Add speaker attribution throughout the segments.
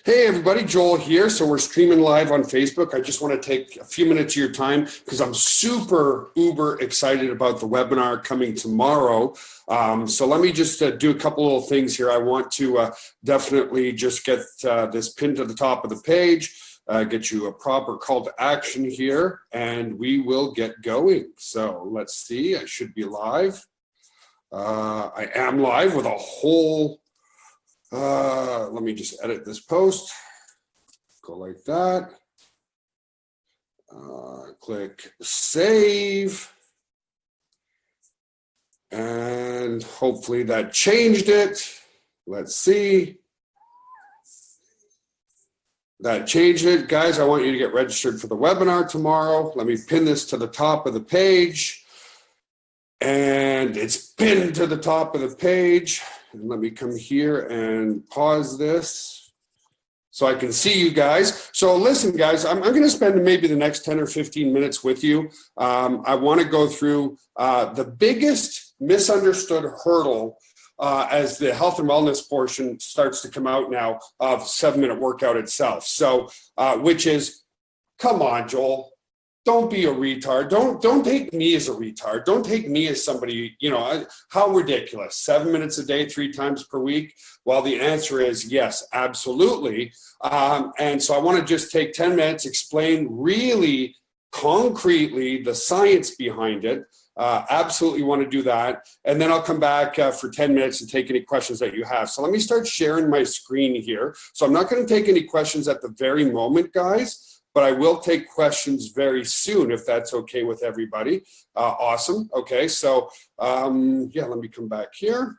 Speaker 1: Hey everybody, Joel here. So we're streaming live on Facebook. I just want to take a few minutes of your time because I'm super uber excited about the webinar coming tomorrow. So let me just do a couple little things here. I want to definitely just get this pinned to the top of the page, get you a proper call to action here, and we will get going. So let's see, I should be live. I am live with a whole let me just edit this post. Go like that. Click save. And hopefully that changed it. Let's see. That changed it. Guys, I want you to get registered for the webinar tomorrow. Let me pin this to the top of the page. And it's pinned to the top of the page. And let me come here and pause this so I can see you guys. So listen, guys, I'm going to spend maybe the next 10 or 15 minutes with you. I want to go through the biggest misunderstood hurdle as the health and wellness portion starts to come out now of 7-minute workout itself. So, which is, come on, Joel. Don't be a retard. Don't take me as a retard. Don't take me as somebody, how ridiculous. 7 minutes a day, 3 times per week. Well, the answer is yes, absolutely. And so I want to just take 10 minutes, explain really concretely the science behind it. Absolutely want to do that. And then I'll come back for 10 minutes and take any questions that you have. So let me start sharing my screen here. So I'm not going to take any questions at the very moment, guys. But I will take questions very soon if that's okay with everybody. Awesome. Okay, so let me come back here.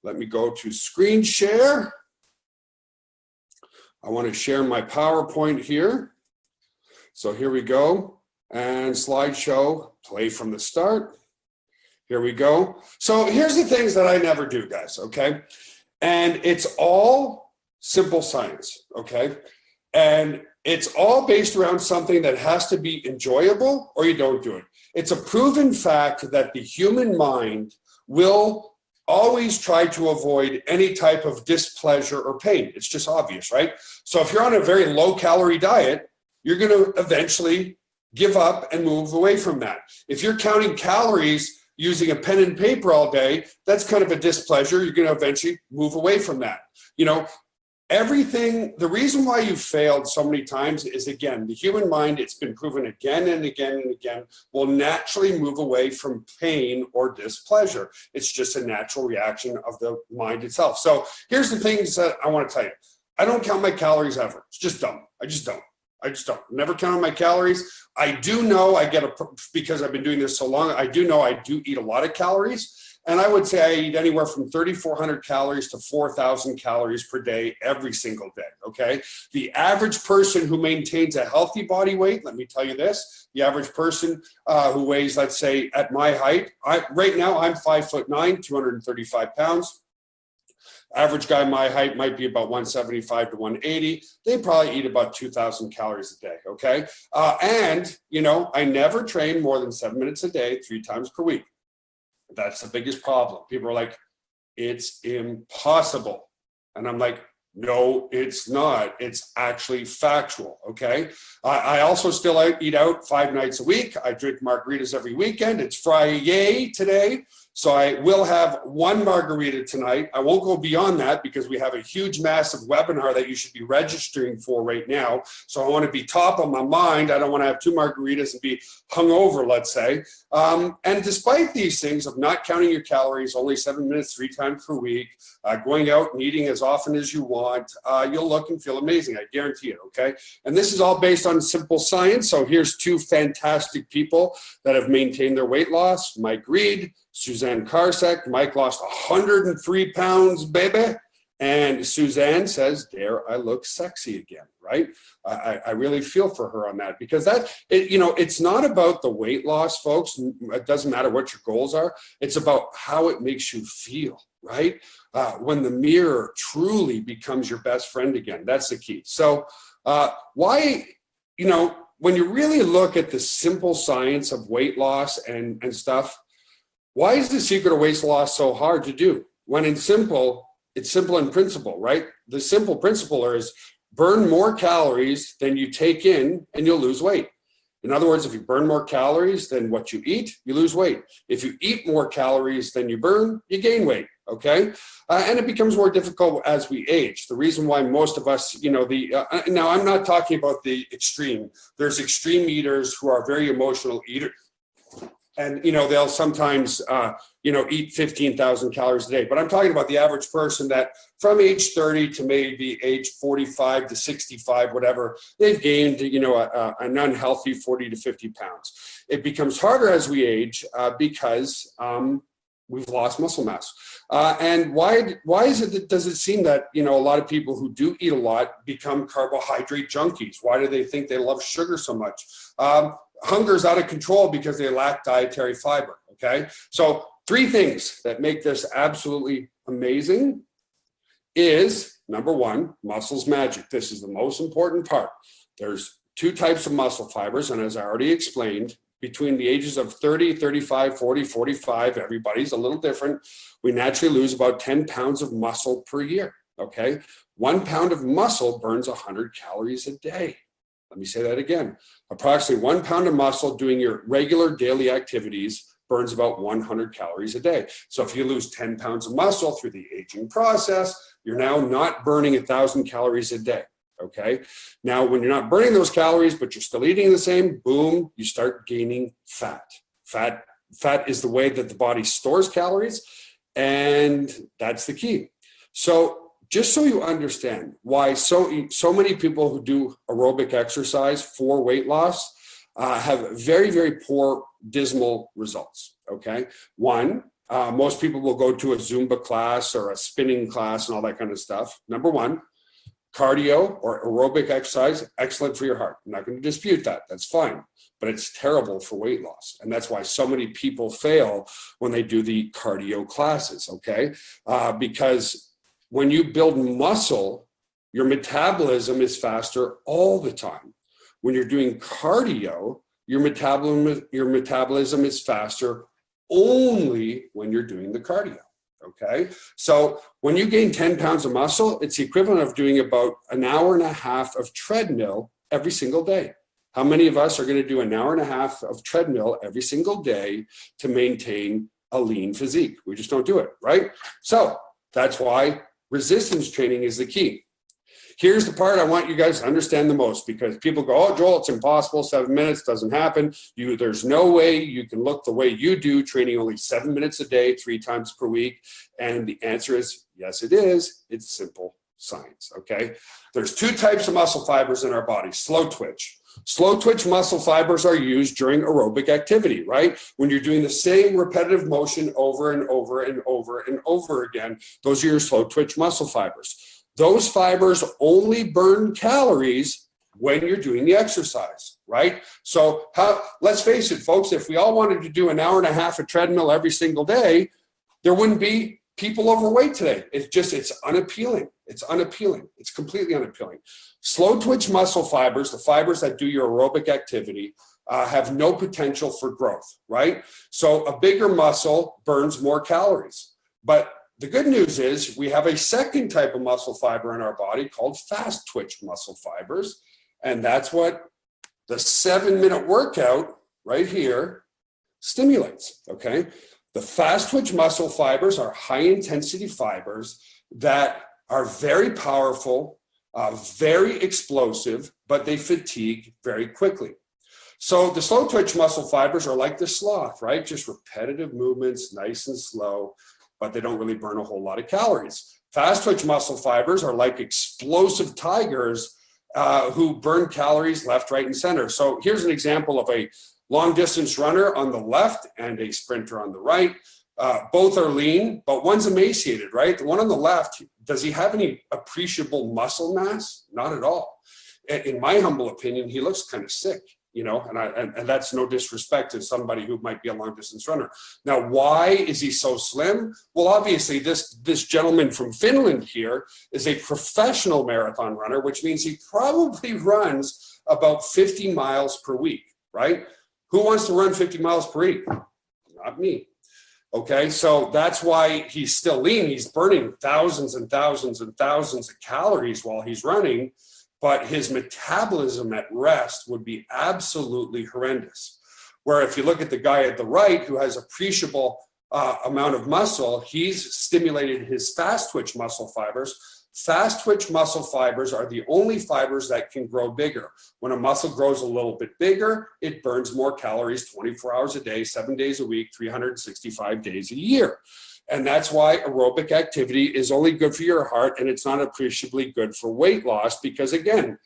Speaker 1: Let me go to screen share. I want to share my PowerPoint here. So here we go. And slideshow, play from the start. Here we go. So here's the things that I never do, guys, okay? And it's all simple science, okay? And it's all based around something that has to be enjoyable or you don't do it. It's a proven fact that the human mind will always try to avoid any type of displeasure or pain. It's just obvious, right? So if you're on a very low calorie diet, you're going to eventually give up and move away from that. If you're counting calories using a pen and paper all day, that's kind of a displeasure. You're going to eventually move away from that. Everything, the reason why you failed so many times is, again, the human mind, it's been proven again and again and again, will naturally move away from pain or displeasure. It's just a natural reaction of the mind itself. So here's the things that I want to tell you. I don't count my calories ever. It's just dumb. I just don't. Never count my calories. I do know because I've been doing this so long, I do know I do eat a lot of calories. And I would say I eat anywhere from 3,400 calories to 4,000 calories per day, every single day, okay? The average person who maintains a healthy body weight, let me tell you this, the average person who weighs, let's say, at my height, right now I'm 5'9", 235 pounds. Average guy my height might be about 175 to 180. They probably eat about 2,000 calories a day, okay? I never train more than 7 minutes a day, 3 times per week. That's the biggest problem. People are like, it's impossible. And I'm like, no, it's not. It's actually factual, okay? I also still eat out 5 nights a week. I drink margaritas every weekend. It's Friday today. So I will have 1 margarita tonight. I won't go beyond that because we have a huge, massive webinar that you should be registering for right now. So I want to be top of my mind. I don't want to have 2 margaritas and be hungover, let's say. And despite these things of not counting your calories, only 7 minutes, 3 times per week, going out and eating as often as you want, you'll look and feel amazing. I guarantee it, okay? And this is all based on simple science. So here's 2 fantastic people that have maintained their weight loss. Mike Reed, Suzanne Karsek. Mike lost 103 pounds, baby. And Suzanne says, "Dare I look sexy again," right? I really feel for her on that because it's not about the weight loss, folks. It doesn't matter what your goals are. It's about how it makes you feel, right? When the mirror truly becomes your best friend again, that's the key. So when you really look at the simple science of weight loss and stuff, why is the secret of weight loss so hard to do? When it's simple in principle, right? The simple principle is burn more calories than you take in and you'll lose weight. In other words, if you burn more calories than what you eat, you lose weight. If you eat more calories than you burn, you gain weight, okay? And it becomes more difficult as we age. The reason why most of us, now I'm not talking about the extreme. There's extreme eaters who are very emotional eaters. And, they'll sometimes, eat 15,000 calories a day. But I'm talking about the average person that from age 30 to maybe age 45 to 65, whatever, they've gained, an unhealthy 40 to 50 pounds. It becomes harder as we age because we've lost muscle mass. And why does it seem that, a lot of people who do eat a lot become carbohydrate junkies? Why do they think they love sugar so much? Hunger is out of control because they lack dietary fiber, okay? So 3 things that make this absolutely amazing is, number 1, muscle's magic. This is the most important part. There's 2 types of muscle fibers, and as I already explained, between the ages of 30, 35, 40, 45, everybody's a little different. We naturally lose about 10 pounds of muscle per year, okay? 1 pound of muscle burns 100 calories a day. Let me say that again. Approximately 1 pound of muscle doing your regular daily activities burns about 100 calories a day. So if you lose 10 pounds of muscle through the aging process, you're now not burning 1,000 calories a day, okay? Now, when you're not burning those calories, but you're still eating the same, boom, you start gaining fat. Fat is the way that the body stores calories, and that's the key. So just so you understand why so many people who do aerobic exercise for weight loss have very, very poor, dismal results, okay? 1, most people will go to a Zumba class or a spinning class and all that kind of stuff. Number 1, cardio or aerobic exercise, excellent for your heart. I'm not going to dispute that. That's fine. But it's terrible for weight loss. And that's why so many people fail when they do the cardio classes, okay? Because when you build muscle, your metabolism is faster all the time. When you're doing cardio, your metabolism is faster only when you're doing the cardio, okay? So when you gain 10 pounds of muscle, it's the equivalent of doing about an hour and a half of treadmill every single day. How many of us are going to do an hour and a half of treadmill every single day to maintain a lean physique? We just don't do it, right? So that's why resistance training is the key. Here's the part I want you guys to understand the most, because people go, oh, Joel, it's impossible. 7 minutes doesn't happen. There's no way you can look the way you do, training only 7 minutes a day, 3 times per week. And the answer is, yes, it is. It's simple science, okay? There's 2 types of muscle fibers in our body. Slow twitch. Slow twitch muscle fibers are used during aerobic activity, right? When you're doing the same repetitive motion over and over and over and over again, those are your slow twitch muscle fibers. Those fibers only burn calories when you're doing the exercise, right? So let's face it, folks, if we all wanted to do an hour and a half of treadmill every single day, there wouldn't be people overweight today. It's unappealing. It's unappealing. It's completely unappealing. Slow twitch muscle fibers, the fibers that do your aerobic activity, have no potential for growth, right? So a bigger muscle burns more calories. But the good news is we have a second type of muscle fiber in our body called fast twitch muscle fibers. And that's what the 7-minute workout right here stimulates, okay? The fast twitch muscle fibers are high intensity fibers that are very powerful, very explosive, but they fatigue very quickly. So the slow twitch muscle fibers are like the sloth, right? Just repetitive movements, nice and slow, but they don't really burn a whole lot of calories. Fast twitch muscle fibers are like explosive tigers who burn calories left, right, and center. So here's an example of a long distance runner on the left and a sprinter on the right. Both are lean, but one's emaciated, right? The one on the left, does he have any appreciable muscle mass? Not at all. In my humble opinion, he looks kind of sick, and that's no disrespect to somebody who might be a long distance runner. Now, why is he so slim? Well, obviously this gentleman from Finland here is a professional marathon runner, which means he probably runs about 50 miles per week, right? Who wants to run 50 miles per week? Not me. Okay, so that's why he's still lean. He's burning thousands and thousands and thousands of calories while he's running. but his metabolism at rest would be absolutely horrendous. Where if you look at the guy at the right who has appreciable amount of muscle, he's stimulated his fast twitch muscle fibers. Fast twitch muscle fibers are the only fibers that can grow bigger. When a muscle grows a little bit bigger, it burns more calories 24 hours a day, 7 days a week, 365 days a year. And that's why aerobic activity is only good for your heart, and it's not appreciably good for weight loss because, again,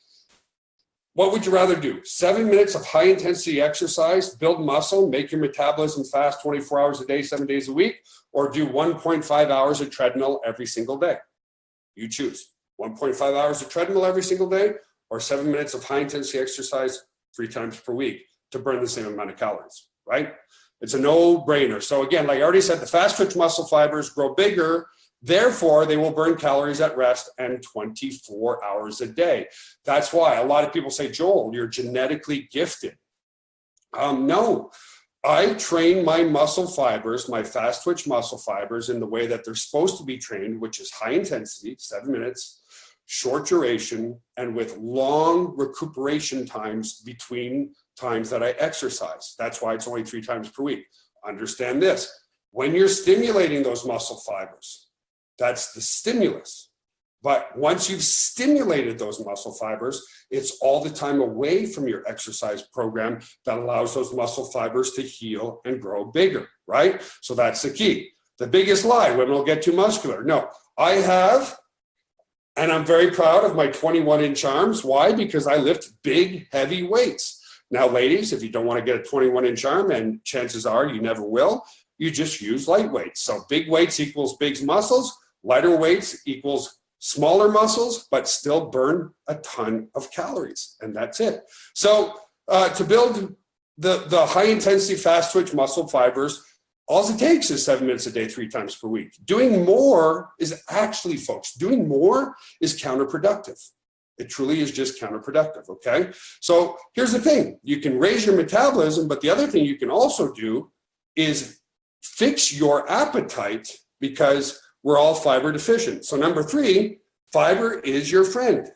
Speaker 1: what would you rather do? 7 minutes of high intensity exercise, build muscle, make your metabolism fast 24 hours a day, 7 days a week, or do 1.5 hours of treadmill every single day? You choose 1.5 hours of treadmill every single day or 7 minutes of high intensity exercise 3 times per week to burn the same amount of calories, right? It's a no-brainer. So again, like I already said, the fast twitch muscle fibers grow bigger. Therefore, they will burn calories at rest and 24 hours a day. That's why a lot of people say, Joel, you're genetically gifted. No, I train my muscle fibers, my fast twitch muscle fibers in the way that they're supposed to be trained, which is high intensity, 7 minutes, short duration, and with long recuperation times between times that I exercise. That's why it's only 3 times per week. Understand this. When you're stimulating those muscle fibers, that's the stimulus. But once you've stimulated those muscle fibers, it's all the time away from your exercise program that allows those muscle fibers to heal and grow bigger, right? So that's the key. The biggest lie, women will get too muscular. No, I have, and I'm very proud of my 21-inch arms. Why? Because I lift big, heavy weights. Now, ladies, if you don't want to get a 21-inch arm, and chances are you never will, you just use light weights. So big weights equals big muscles. Lighter weights equals smaller muscles, but still burn a ton of calories. And that's it. So to build the high intensity fast twitch muscle fibers, all it takes is 7 minutes a day, 3 times per week. Doing more is actually, folks, doing more is counterproductive. It truly is just counterproductive, okay? So here's the thing. You can raise your metabolism, but the other thing you can also do is fix your appetite because we're all fiber deficient. So number 3, fiber is your friend,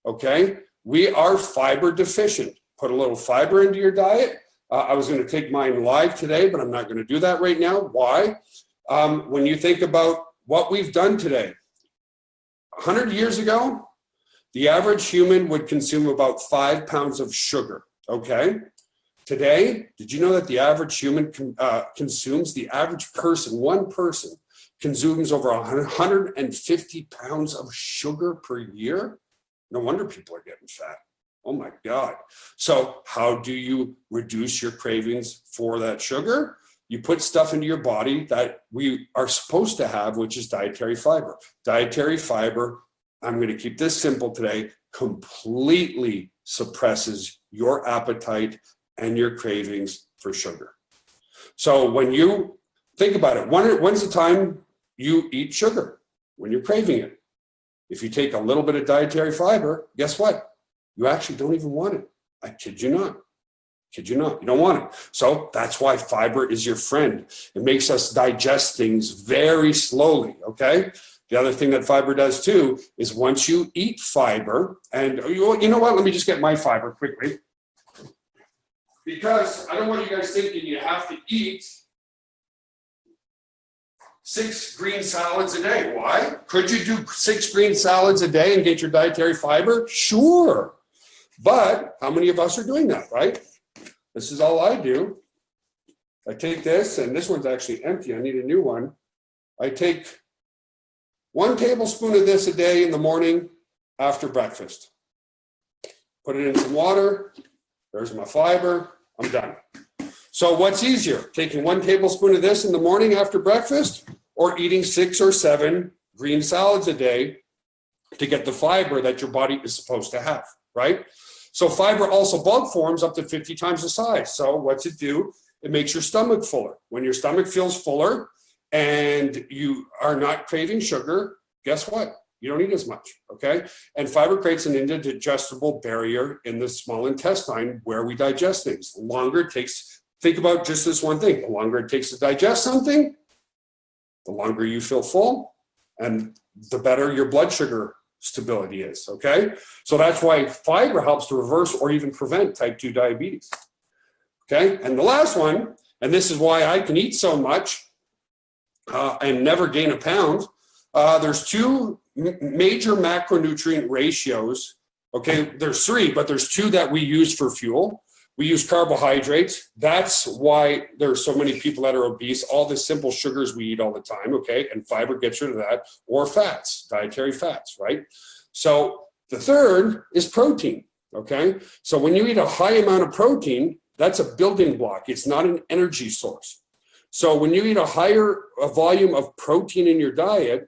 Speaker 1: okay? We are fiber deficient. Put a little fiber into your diet. I was going to take mine live today, but I'm not going to do that right now. Why? When you think about what we've done today, 100 years ago, the average human would consume about 5 pounds of sugar, okay? Today, did you know that the average human consumes, the average person, one person, consumes over 150 pounds of sugar per year? No wonder people are getting fat. Oh my God. So how do you reduce your cravings for that sugar? You put stuff into your body that we are supposed to have, which is dietary fiber. Dietary fiber, I'm going to keep this simple today, completely suppresses your appetite and your cravings for sugar. So when you think about it, when's the time you eat sugar? When you're craving it. If you take a little bit of dietary fiber, guess what? You actually don't even want it. I kid you not. Kid you not. You don't want it. So that's why fiber is your friend. It makes us digest things very slowly, okay? The other thing that fiber does too is once you eat fiber, and you know what? Let me just get my fiber quickly. Because I don't want you guys thinking you have to eat 6 green salads a day. Why? Could you do 6 green salads a day and get your dietary fiber? Sure. But how many of us are doing that, right? This is all I do. I take this, and this one's actually empty. I need a new one. I take 1 tablespoon of this a day in the morning after breakfast. Put it in some water. There's my fiber. I'm done. So what's easier, taking 1 tablespoon of this in the morning after breakfast or eating 6 or 7 green salads a day to get the fiber that your body is supposed to have, right? So fiber also bulk forms up to 50 times the size. So what's it do? It makes your stomach fuller. When your stomach feels fuller and you are not craving sugar, guess what? You don't eat as much, okay? And fiber creates an indigestible barrier in the small intestine where we digest things. The longer it takes, think about just this one thing. The longer it takes to digest something, the longer you feel full and the better your blood sugar stability is, okay? So that's why fiber helps to reverse or even prevent type 2 diabetes, okay? And the last one, and this is why I can eat so much and never gain a pound, there's two major macronutrient ratios, okay? There's three, but there's two that we use for fuel. We use carbohydrates. That's why there's so many people that are obese. All the simple sugars we eat all the time, okay? And fiber gets rid of that. Or fats, dietary fats, right? So the third is protein, okay? So when you eat a high amount of protein, that's a building block. It's not an energy source. So when you eat a higher volume of protein in your diet,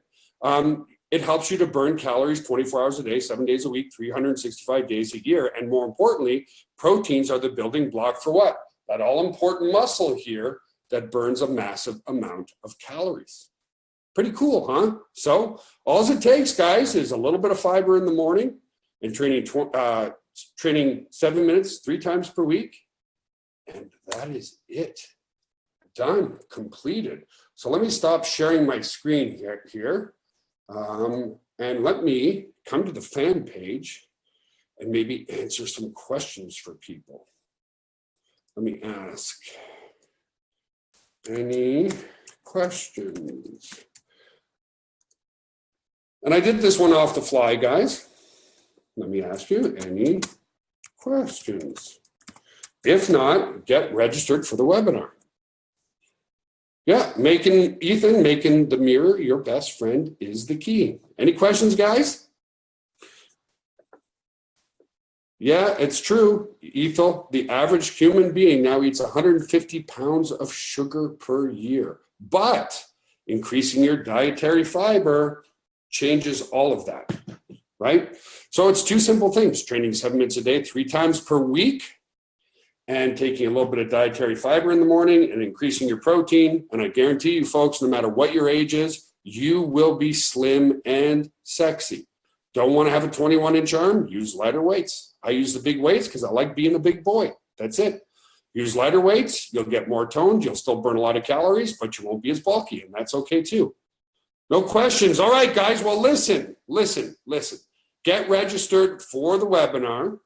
Speaker 1: it helps you to burn calories 24 hours a day, 7 days a week, 365 days a year. And more importantly, proteins are the building block for what? That all important muscle here that burns a massive amount of calories. Pretty cool, huh? So all it takes, guys, is a little bit of fiber in the morning and training 7 minutes 3 times per week. And that is it. Done, completed. So let me stop sharing my screen here. And let me come to the fan page and maybe answer some questions for people. Let me ask, any questions? And I did this one off the fly, guys. Let me ask you, any questions? If not, get registered for the webinar. Yeah, Ethan, making the mirror your best friend is the key. Any questions, guys? Yeah, it's true, Ethel. The average human being now eats 150 pounds of sugar per year. But increasing your dietary fiber changes all of that, right? So it's 2 simple things: training 7 minutes a day, 3 times per week, and taking a little bit of dietary fiber in the morning and increasing your protein. And I guarantee you folks, no matter what your age is, you will be slim and sexy. Don't want to have a 21-inch arm? Use lighter weights. I use the big weights because I like being a big boy. That's it. Use lighter weights. You'll get more toned. You'll still burn a lot of calories, but you won't be as bulky, and that's okay too. No questions. All right, guys. Well, listen. Get registered for the webinar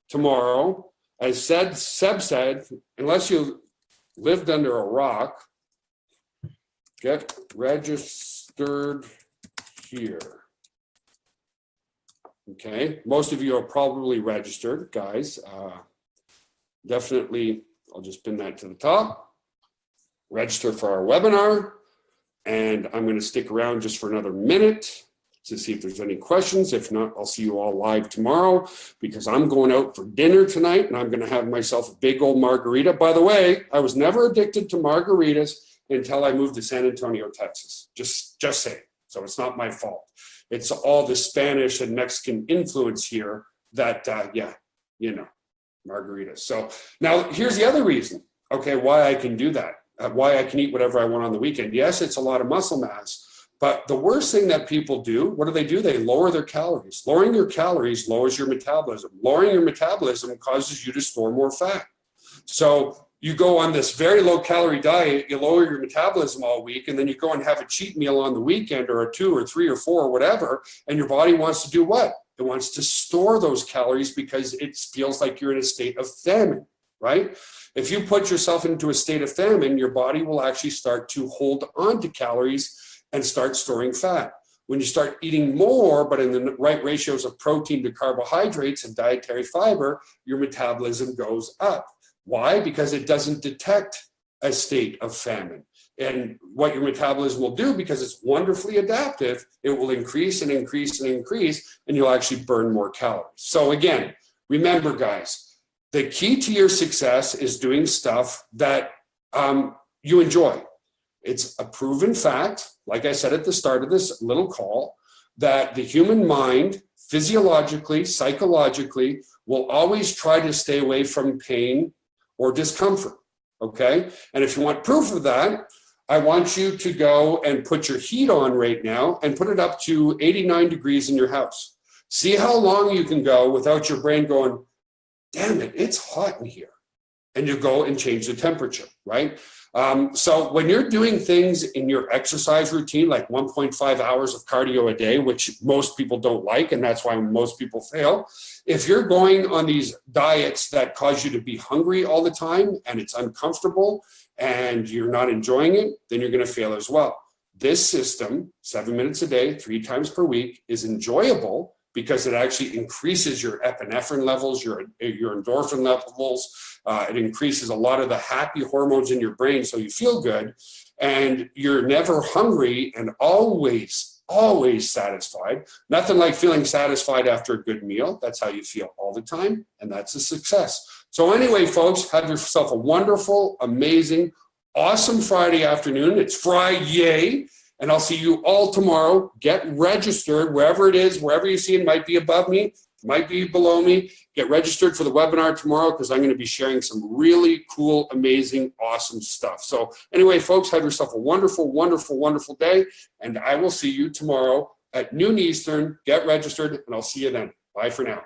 Speaker 1: tomorrow. As Seb said, unless you lived under a rock, get registered here. Okay, most of you are probably registered, guys. Definitely, I'll just pin that to the top. Register for our webinar, and I'm going to stick around just for another minute to see if there's any questions. If not, I'll see you all live tomorrow because I'm going out for dinner tonight and I'm going to have myself a big old margarita. By the way, I was never addicted to margaritas until I moved to San Antonio, Texas. Just saying. So it's not my fault. It's all the Spanish and Mexican influence here that, margaritas. So now here's the other reason, okay, why I can do that, why I can eat whatever I want on the weekend. Yes, it's a lot of muscle mass. But the worst thing that people do, what do? They lower their calories. Lowering your calories lowers your metabolism. Lowering your metabolism causes you to store more fat. So you go on this very low calorie diet, you lower your metabolism all week, and then you go and have a cheat meal on the weekend or a 2 or 3 or 4 or whatever, and your body wants to do what? It wants to store those calories because it feels like you're in a state of famine, right? If you put yourself into a state of famine, your body will actually start to hold on to calories and start storing fat. When you start eating more, but in the right ratios of protein to carbohydrates and dietary fiber, your metabolism goes up. Why? Because it doesn't detect a state of famine. And what your metabolism will do, because it's wonderfully adaptive, it will increase and increase and increase, and you'll actually burn more calories. So again, remember, guys, the key to your success is doing stuff that you enjoy. It's a proven fact, like I said at the start of this little call, that the human mind, physiologically, psychologically, will always try to stay away from pain or discomfort, okay? And if you want proof of that, I want you to go and put your heat on right now and put it up to 89 degrees in your house. See how long you can go without your brain going, damn it, it's hot in here. And you go and change the temperature, right? So when you're doing things in your exercise routine, like 1.5 hours of cardio a day, which most people don't like, and that's why most people fail. If you're going on these diets that cause you to be hungry all the time and it's uncomfortable and you're not enjoying it, then you're going to fail as well. This system, 7 minutes a day, 3 times per week, is enjoyable because it actually increases your epinephrine levels, your endorphin levels. It increases a lot of the happy hormones in your brain, so you feel good, and you're never hungry and always satisfied. Nothing like feeling satisfied after a good meal. That's how you feel all the time, and that's a success. So anyway, folks, have yourself a wonderful, amazing, awesome Friday afternoon. It's Friday. And I'll see you all tomorrow. Get registered wherever it is, wherever you see it. Might be above me, might be below me. Get registered for the webinar tomorrow because I'm going to be sharing some really cool, amazing, awesome stuff. So anyway, folks, have yourself a wonderful, wonderful, wonderful day. And I will see you tomorrow at noon Eastern. Get registered, and I'll see you then. Bye for now.